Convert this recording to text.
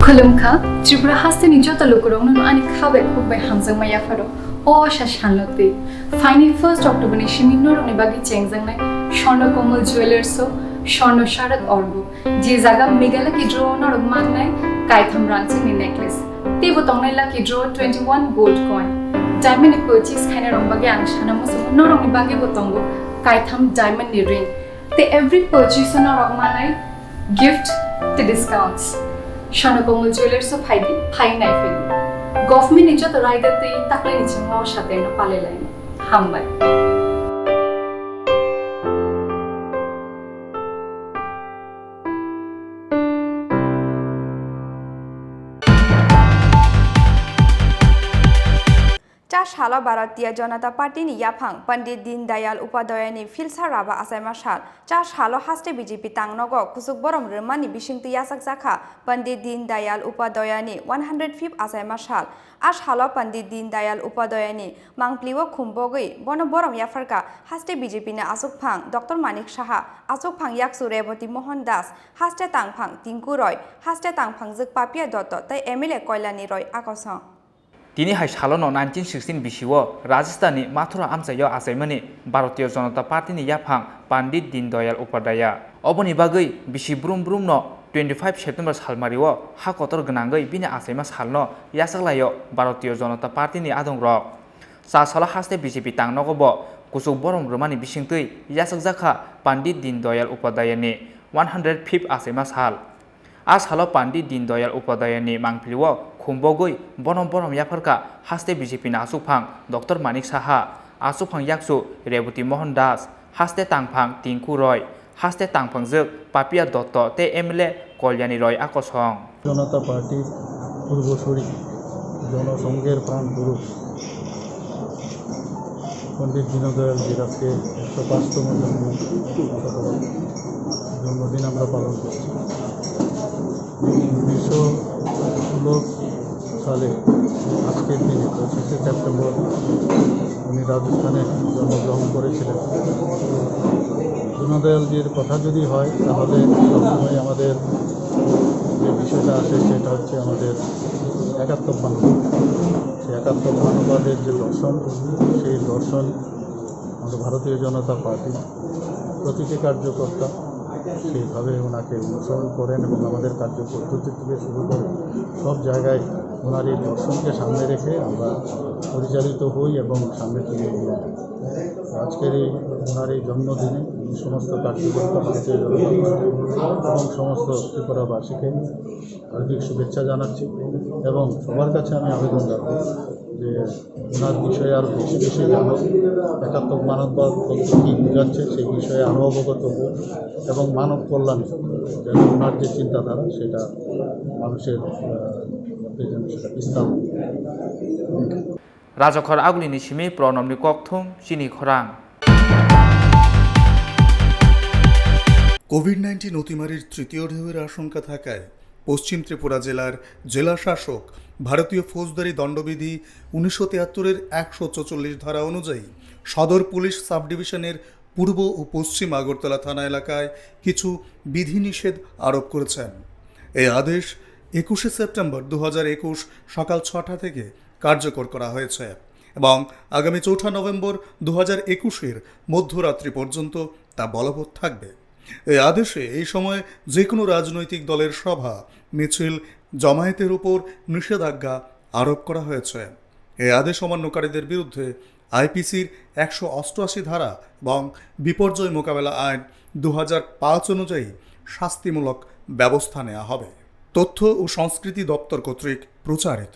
Khulumkha, Tripura haste ni jota lokorong no ani khabe khubbe hamjang maya faro. O sha shanlote. Finally 1st October ni shiminor ni bagi chengjang nai Shorno Komal Jewelers so Shorno Sharat Orgo. Je jaga megala ki draw nor man nai Kaitham ranching ni necklace. Te botong nai lucky draw 21 gold coin. Diamond ni purchase khaina rong bagi ang shana mo so norong ni bagi botongo Kaitham diamond ni ring. Te every purchase nor rong man nai gift te discounts. Shorno Komal Jewelers so phai nai feli. Government ni jota rider te takle ni chimo shate no pale line. Hambai. Shala Bharatiya Janata Party ni Yaphang Pandit Deendayal Upadhyaya ni Filsa Raba Achaima Shal Shalo haste BJP Tangnogo kusuk borom remani bishingti Khlaijakha Pandit Deendayal Upadhyaya ni 105th Achaima Shal Shalo Pandit Deendayal Upadhyaya ni mangpliwo khumbogoi bono borom yafarka haste BJP na asukphang Dr. Manik Saha asukphang yaksu Reboti Mohan Das haste tangphang Tinku Roy haste tangphang juk Papia Dotto tai MLA Koilani Roy akosong তিনি high সালন 1916 বিশিও রাজস্থানী মাথুরা আমচাইও আচাইমানি ভারতীয় জনতা পার্টিনি ইয়াফাং পান্ডিত দীনদয়াল উপাধ্যায়া অবনি বাগৈ বিশি ব্রুম ব্রুম ন 25 September সালমারিও হা কতর গনাঙ্গৈ বিনি আচাইমা সালন ইয়াসাগলাইও ভারতীয় জনতা পার্টিনি আদং rock সা সালা হাসতে BJP তাংনগব কুসুক বরম রমানি বিসিংতৈ ইয়াসাগজাখা পান্ডিত Deendayal উপাধ্যায়ানি 105th আচাইমা সাল Halo Pandit Deendayal Upadhyaya ni mangpiliwo khumbogoi bonom yafarka haste BJP na asukphang Dr. Manik Saha asukphang yaksu Reboti Mohan Das haste tangphang Tinku Roy haste tangphang juk Papia Dotto te MLA Kolyani Roy akosong জনতা পার্টির পূর্বসূরি জনসংঘের প্রাণ পুরুষ পণ্ডিত দীনদয়াল জির আজকে 105তম জন্মদিন আমরা পালন করছি 1916 সালে আজকের দিনে 25শে সেপ্টেম্বর উনি রাজস্থানে জন্মগ্রহণ করেছিলেন দীনদয়ালজির কথা যদি হয় তাহলে সবসময় আমাদের যে বিষয়টা আসে সেটা হচ্ছে আমাদের একাত্ম মানববাদ সেই একাত্ম মানববাদের যে দর্শন সেই দর্শন আমাদের ভারতীয় জনতা পার্টি প্রতিটি কার্যকর্তা সেইভাবে ওনাকে অনুসরণ করেন এবং আমাদের কার্যপদ্ধতি থেকে শুরু করে সব জায়গায় ওনার এই দর্শনকে সামনে রেখে আমরা পরিচালিত হই এবং সামনে তুলে নিয়ে আজকের এই ওনার এই জন্মদিনে সমস্ত কার্যকর্তা ভারতীয় জনতা পার্টি এবং সমস্ত ত্রিপুরাবাসীকে হার্দিক শুভেচ্ছা জানাচ্ছি এবং সবার কাছে আমি আবেদন রাখব যে ওনার বিষয়ে আরও বেশি জানো একাত্ম মানববাদ বলতে কী বোঝাচ্ছে সেই বিষয়ে আরও অবগত হোক এবং মানব কল্যাণ যেন ওনার যে চিন্তাধারা সেটা মানুষের মধ্যে যেন সেটা বিস্তার রাজখর আগুলিনি সিমি প্রণবনি ককথুম চিনি খরাং কোভিড-19 অতিমারির তৃতীয় ঢেউয়ের আশঙ্কা থাকায় পশ্চিম ত্রিপুরা জেলার জেলা শাসক ভারতীয় ফৌজদারি দণ্ডবিধি 1973-এর 144 ধারা অনুযায়ী সদর পুলিশ সাব ডিভিশনের পূর্ব ও পশ্চিম আগরতলা থানা এলাকায় কিছু বিধিনিষেধ আরোপ করেছেন এই আদেশ 21শে সেপ্টেম্বর 2021 সকাল 6টা থেকে কার্যকর করা হয়েছে এবং আগামী 4 নভেম্বর 2021-এর মধ্যরাত্রি পর্যন্ত তা বলবৎ থাকবে এই আদেশে এই সময় যে কোনো রাজনৈতিক দলের সভা মিছিল জমায়েতের উপর নিষেধাজ্ঞা আরোপ করা হয়েছে এই আদেশ অমান্যকারীদের বিরুদ্ধে আইপিসির 188 ধারা এবং বিপর্যয় মোকাবেলা আইন 2005 অনুযায়ী শাস্তিমূলক ব্যবস্থা নেওয়া হবে তথ্য ও সংস্কৃতি দপ্তর কর্তৃক প্রচারিত